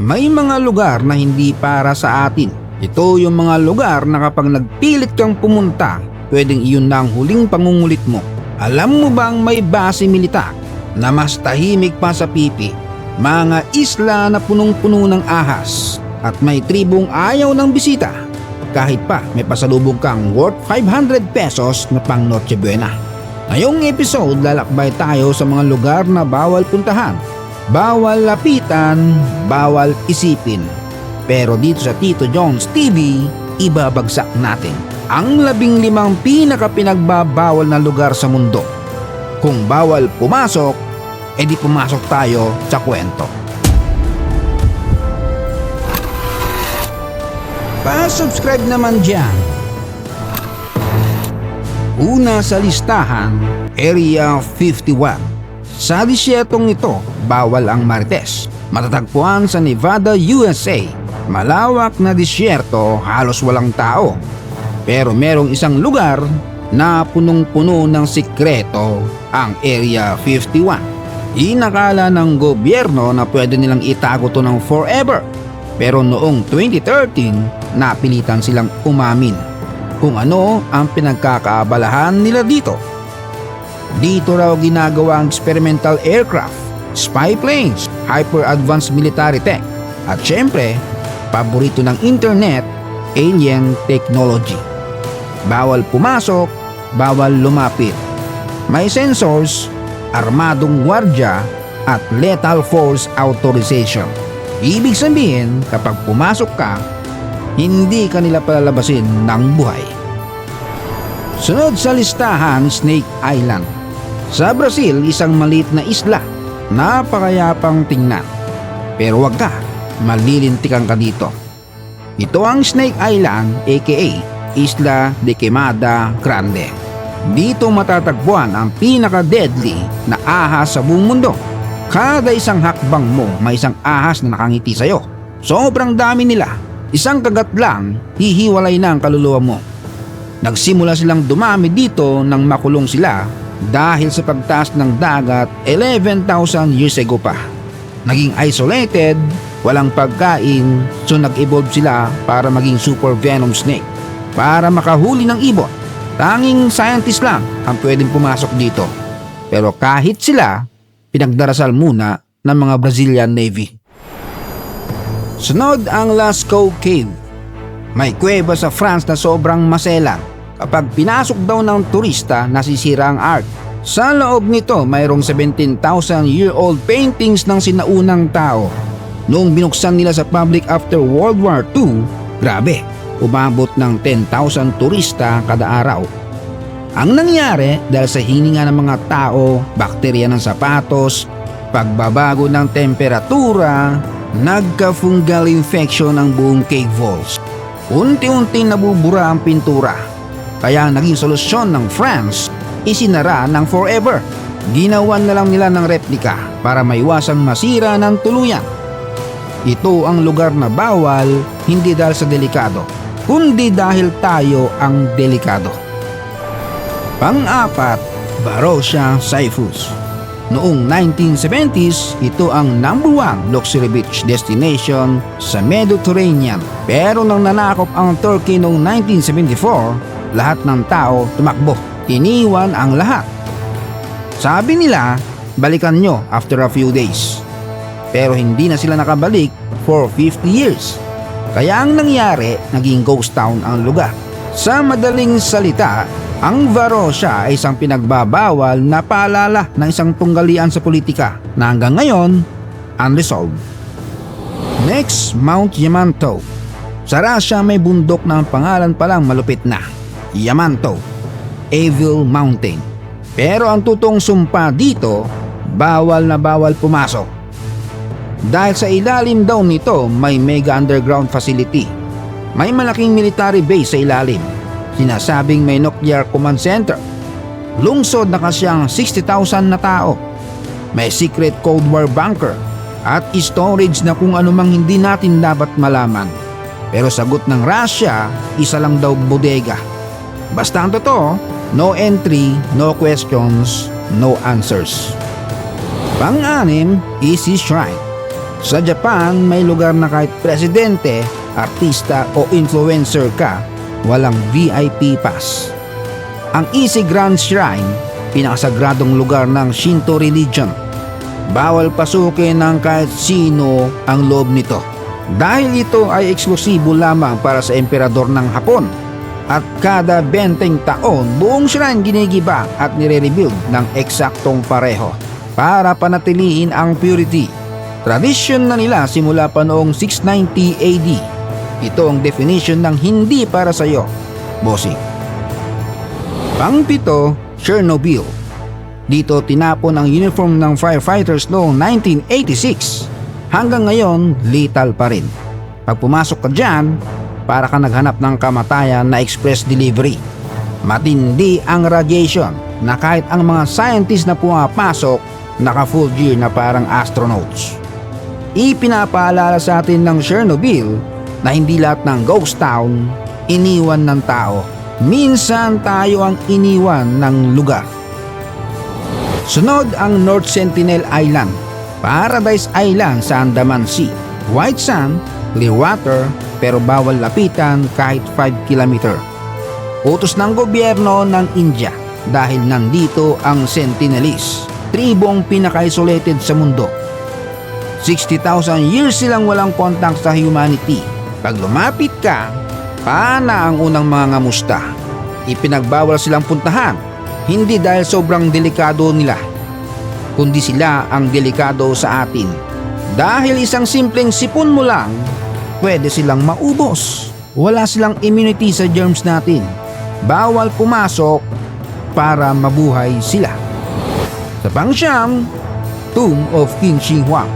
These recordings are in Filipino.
May mga lugar na hindi para sa atin. Ito yung mga lugar na kapag nagpilit kang pumunta, pwedeng iyon na ang huling pangungulit mo. Alam mo bang may base militar na mas tahimik pa sa pipi? Mga isla na punong-puno ng ahas at may tribong ayaw ng bisita. Kahit pa may pasalubong kang worth 500 pesos na pang Noche Buena. Ngayong episode, lalakbay tayo sa mga lugar na bawal puntahan, bawal lapitan, bawal isipin. Pero dito sa Tito Jones TV, ibabagsak natin ang 15 pinakapinagbabawal na lugar sa mundo. Kung bawal pumasok, edi pumasok tayo sa kwento. Pa-subscribe naman dyan. Una sa listahan, Area 51. Sa disyertong ito, bawal ang marites. Matatagpuan sa Nevada, USA. Malawak na disyerto, halos walang tao. Pero merong isang lugar na punong-puno ng sikreto, ang Area 51. Inakala ng gobyerno na pwede nilang itago to ng forever. Pero noong 2013, napilitan silang umamin kung ano ang pinagkakaabalahan nila dito. Dito raw ginagawa ang experimental aircraft, spy planes, hyper-advanced military tech, at syempre, paborito ng internet, alien technology. Bawal pumasok, bawal lumapit. May sensors, armadong gwardya, at lethal force authorization. Ibig sabihin, kapag pumasok ka, hindi ka nila palalabasin ng buhay. Sunod sa listahan, Snake Island. Sa Brazil, isang maliit na isla. Napakayapang tingnan. Pero wag ka, malilintikan ka dito. Ito ang Snake Island, aka Isla de Quemada Grande. Dito matatagpuan ang pinaka-deadly na ahas sa buong mundo. Kada isang hakbang mo, may isang ahas na nakangiti sa'yo. Sobrang dami nila. Isang kagat lang, hihiwalay na ang kaluluwa mo. Nagsimula silang dumami dito nang makulong sila dahil sa pagtaas ng dagat 11,000 years ago pa. Naging isolated, walang pagkain, so nag-evolve sila para maging super venom snake. Para makahuli ng ibon, tanging scientist lang ang pwedeng pumasok dito. Pero kahit sila, pinagdarasal muna ng mga Brazilian Navy. Sunod ang Lascaux Cave. May kuweba sa France na sobrang maselan. Kapag pinasok daw ng turista, nasisira ang art. Sa loob nito, mayroong 17,000-year-old paintings ng sinaunang tao. Noong binuksan nila sa public after World War II, grabe, umabot ng 10,000 turista kada araw. Ang nangyari dahil sa hininga ng mga tao, bakterya ng sapatos, pagbabago ng temperatura, nagka-fungal infection ang buong cave walls. Unti-unti nabubura ang pintura. Kaya ang naging solusyon ng France, isinara ng forever. Ginawan na lang nila ng replika para maiwasang masira ng tuluyan. Ito ang lugar na bawal, hindi dahil sa delikado, kundi dahil tayo ang delikado. Pang-apat, Varosha Cyprus. Noong 1970s, ito ang #1 luxury beach destination sa Mediterranean. Pero nang nanakop ang Turkey noong 1974, lahat ng tao tumakbo. Iniwan ang lahat. Sabi nila, balikan nyo after a few days. Pero hindi na sila nakabalik for 50 years. Kaya ang nangyari, naging ghost town ang lugar. Sa madaling salita, ang Varosha ay isang pinagbabawal na paalala ng isang tunggalian sa politika na hanggang ngayon, unresolved. Next, Mount Yamanto. Sa Russia may bundok na ang pangalan palang malupit na, Yamanto, Evil Mountain. Pero ang totoong sumpa dito, bawal na bawal pumasok. Dahil sa ilalim daw nito may mega underground facility. May malaking military base sa ilalim. Sinasabing may nuclear command center. Lungsod na kasyang 60,000 na tao. May secret Cold War bunker at storage na kung anumang hindi natin dapat malaman. Pero sagot ng Russia, isa lang daw bodega. Basta ang totoo, no entry, no questions, no answers. Pang-anim, Isis Shrine. Sa Japan, may lugar na kahit presidente, artista o influencer ka, walang VIP pass. Ang Ise Grand Shrine, pinakasagradong lugar ng Shinto religion. Bawal pasukin ng kahit sino ang loob nito. Dahil ito ay eksklusibo lamang para sa emperador ng Hapon. At kada 20 taon, buong shrine ginigiba at nire-rebuild ng eksaktong pareho para panatilihin ang purity. Tradisyon na nila simula pa noong 690 AD. Ito ang definition ng hindi para sa iyo, bossing. Pang-pito, Chernobyl. Dito tinapon ang uniform ng firefighters noong 1986. Hanggang ngayon, lethal pa rin. Pag pumasok ka dyan, para ka naghanap ng kamatayan na express delivery. Matindi ang radiation na kahit ang mga scientist na pumapasok naka full gear na parang astronauts. Ipinapaalala sa atin ng Chernobyl na hindi lahat ng ghost town iniwan ng tao. Minsan tayo ang iniwan ng lugar. Sunod ang North Sentinel Island, Paradise Island sa Andaman Sea. White sand, clear water, pero bawal lapitan kahit 5 kilometer. Utos ng gobyerno ng India dahil nandito ang Sentinelese, tribong pinaka-isolated sa mundo. 60,000 years silang walang contact sa humanity. Pag lumapit ka, pana ang unang mga ngamusta. Ipinagbawal silang puntahan, hindi dahil sobrang delikado nila, kundi sila ang delikado sa atin. Dahil isang simpleng sipon mo lang, pwede silang maubos. Wala silang immunity sa germs natin. Bawal pumasok para mabuhay sila. Sa pangsyam, Tomb of King Shi Huang.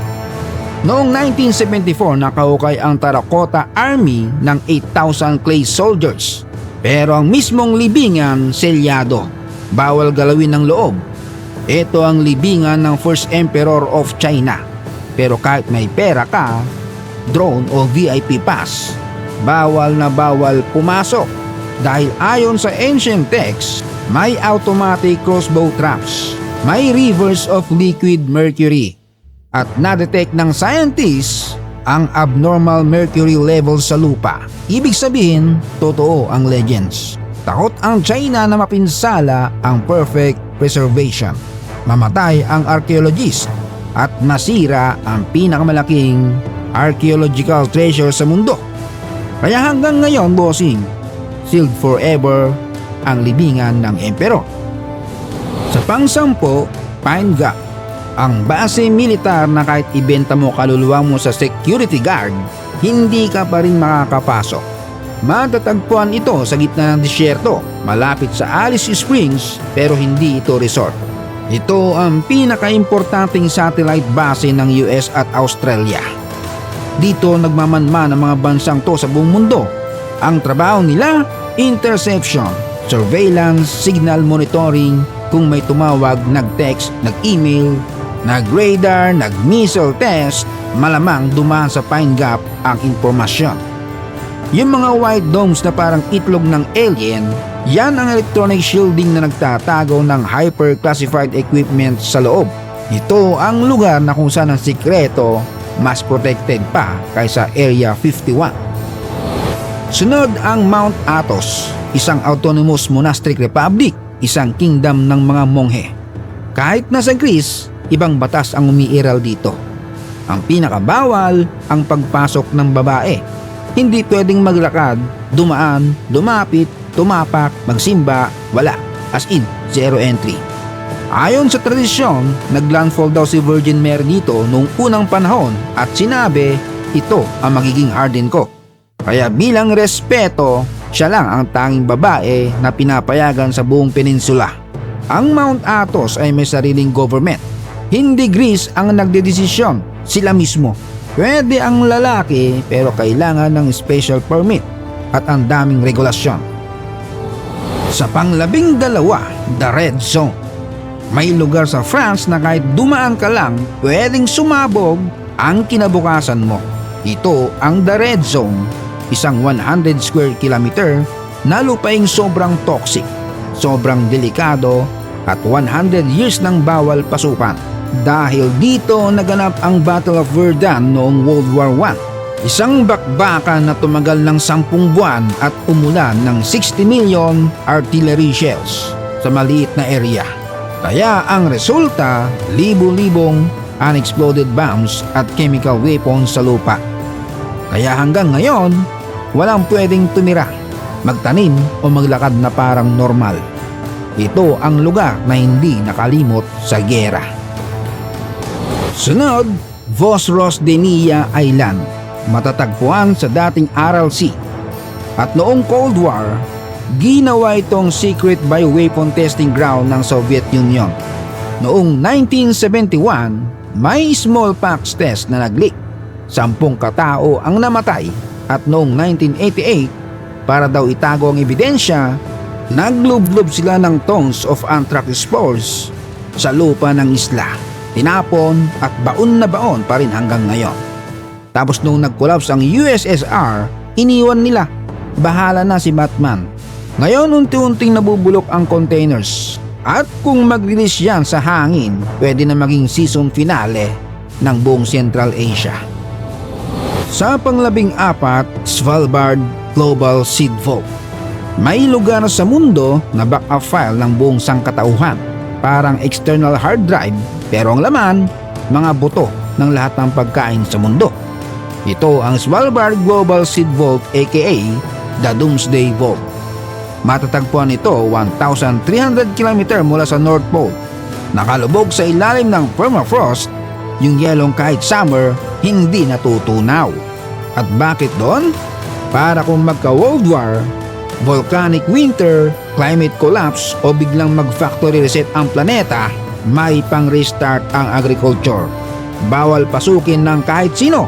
Noong 1974, nakahukay ang Terracotta Army ng 8,000 clay soldiers. Pero ang mismong libingan, selyado. Bawal galawin ng loob. Ito ang libingan ng First Emperor of China. Pero kahit may pera ka, drone o VIP pass, bawal na bawal pumasok. Dahil ayon sa ancient text, may automatic crossbow traps, may rivers of liquid mercury, at na-detect ng scientists ang abnormal mercury level sa lupa. Ibig sabihin, totoo ang legends. Takot ang China na mapinsala ang perfect preservation. Mamatay ang archaeologist at masira ang pinakamalaking archaeological treasure sa mundo. Kaya hanggang ngayon, bossing, sealed forever ang libingan ng emperor. Sa pang-10, Pine Gap, ang base militar na kahit ibenta mo kaluluwa mo sa security guard, hindi ka pa rin makakapasok. Matatagpuan ito sa gitna ng disyerto, malapit sa Alice Springs, pero hindi ito resort. Ito ang pinaka-importanting satellite base ng US at Australia. Dito nagmamanman ang mga bansang to sa buong mundo. Ang trabaho nila, interception, surveillance, signal monitoring, kung may tumawag, nag-text, nag-email, nag-radar, nag-missile test, malamang dumaan sa Pine Gap ang impormasyon. Yung mga white domes na parang itlog ng alien, yan ang electronic shielding na nagtatago ng hyper-classified equipment sa loob. Ito ang lugar na kung saan ang sikreto mas protected pa kaysa Area 51. Sunod ang Mount Athos, isang autonomous monastic republic, isang kingdom ng mga monghe. Kahit nasa Greece, ibang batas ang umiiral dito. Ang pinakabawal ang pagpasok ng babae. Hindi pwedeng maglakad, dumaan, lumapit, tumapak, magsimba, wala. As in, zero entry. Ayon sa tradisyon, naglandfall daw si Virgin Mary dito noong unang panahon at sinabi, ito ang magiging harden ko. Kaya bilang respeto, siya lang ang tanging babae na pinapayagan sa buong peninsula. Ang Mount Athos ay may sariling government. Hindi Greece ang nagdedesisyon, sila mismo. Pwede ang lalaki pero kailangan ng special permit at ang daming regulasyon. Sa pang-12, The Red Zone. May lugar sa France na kahit dumaan ka lang, pwedeng sumabog ang kinabukasan mo. Ito ang The Red Zone, isang 100 square kilometer na lupaing sobrang toxic, sobrang delikado at 100 years nang bawal pasukan. dahil dito naganap ang Battle of Verdun noong World War I. Isang bakbakan na tumagal ng 10 buwan at umulan ng 60 million artillery shells sa maliit na area. Kaya ang resulta, libo-libong unexploded bombs at chemical weapons sa lupa. Kaya hanggang ngayon, walang pwedeng tumira, magtanim o maglakad na parang normal. Ito ang lugar na hindi nakalimot sa giyera. Sunod, Vosrozdeniya Island, matatagpuan sa dating Aral Sea. At noong Cold War, ginawa itong secret bioweapon testing ground ng Soviet Union. Noong 1971, may smallpox test na nag-leak. 10 katao ang namatay at noong 1988, para daw itago ang ebidensya, naglublob sila ng tons of anthrax spores sa lupa ng isla. Tinapon at baon na baon pa rin hanggang ngayon. Tapos nung nag-collapse ang USSR, iniwan nila. Bahala na si Batman. Ngayon unti-unting nabubulok ang containers. At kung mag-release yan sa hangin, pwede na maging season finale ng buong Central Asia. Sa pang-14, Svalbard Global Seed Vault. May lugar sa mundo na backup file ng buong sangkatauhan. Parang external hard drive, pero ang laman, mga buto ng lahat ng pagkain sa mundo. Ito ang Svalbard Global Seed Vault aka the Doomsday Vault. Matatagpuan ito 1,300 km mula sa North Pole. Nakalubog sa ilalim ng permafrost, yung yelong kahit summer hindi natutunaw. At bakit doon? Para kung magka-World War, volcanic winter, climate collapse o biglang mag-factory reset ang planeta, may pang-restart ang agriculture. Bawal pasukin ng kahit sino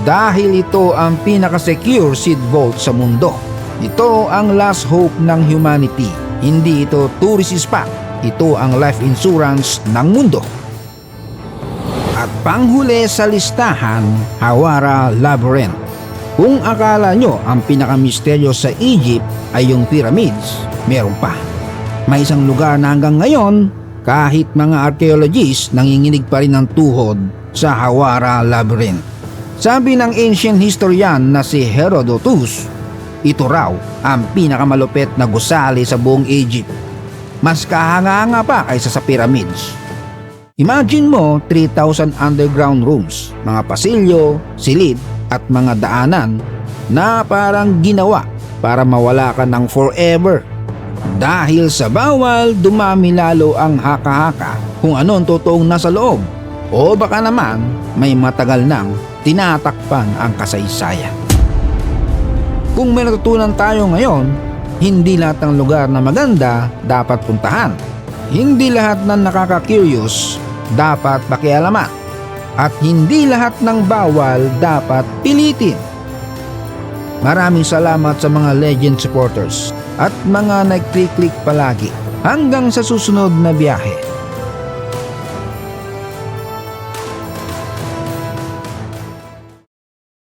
dahil ito ang pinaka-secure seed vault sa mundo. Ito ang last hope ng humanity. Hindi ito tourist spot. Ito ang life insurance ng mundo. At panghuli sa listahan, Hawara Labyrinth. Kung akala nyo ang pinakamisteryo sa Egypt ay yung pyramids, meron pa. May isang lugar na hanggang ngayon, kahit mga archaeologists nanginginig pa rin ng tuhod sa Hawara Labyrinth. Sabi ng ancient historian na si Herodotus, ito raw ang pinakamalupit na gusali sa buong Egypt. Mas kahanga-hanga pa kaysa sa pyramids. Imagine mo 3,000 underground rooms, mga pasilyo, silid at mga daanan na parang ginawa para mawala ka ng forever. Dahil sa bawal, dumami lalo ang haka-haka kung ano ang totoong nasa loob. O baka naman may matagal nang tinatakpan ang kasaysayan. Kung may natutunan tayo ngayon, hindi lahat ng lugar na maganda dapat puntahan. Hindi lahat ng nakaka-curious dapat pakialaman. At hindi lahat ng bawal dapat pilitin. Maraming salamat sa mga legend supporters at mga nag-click palagi. Hanggang sa susunod na biyahe.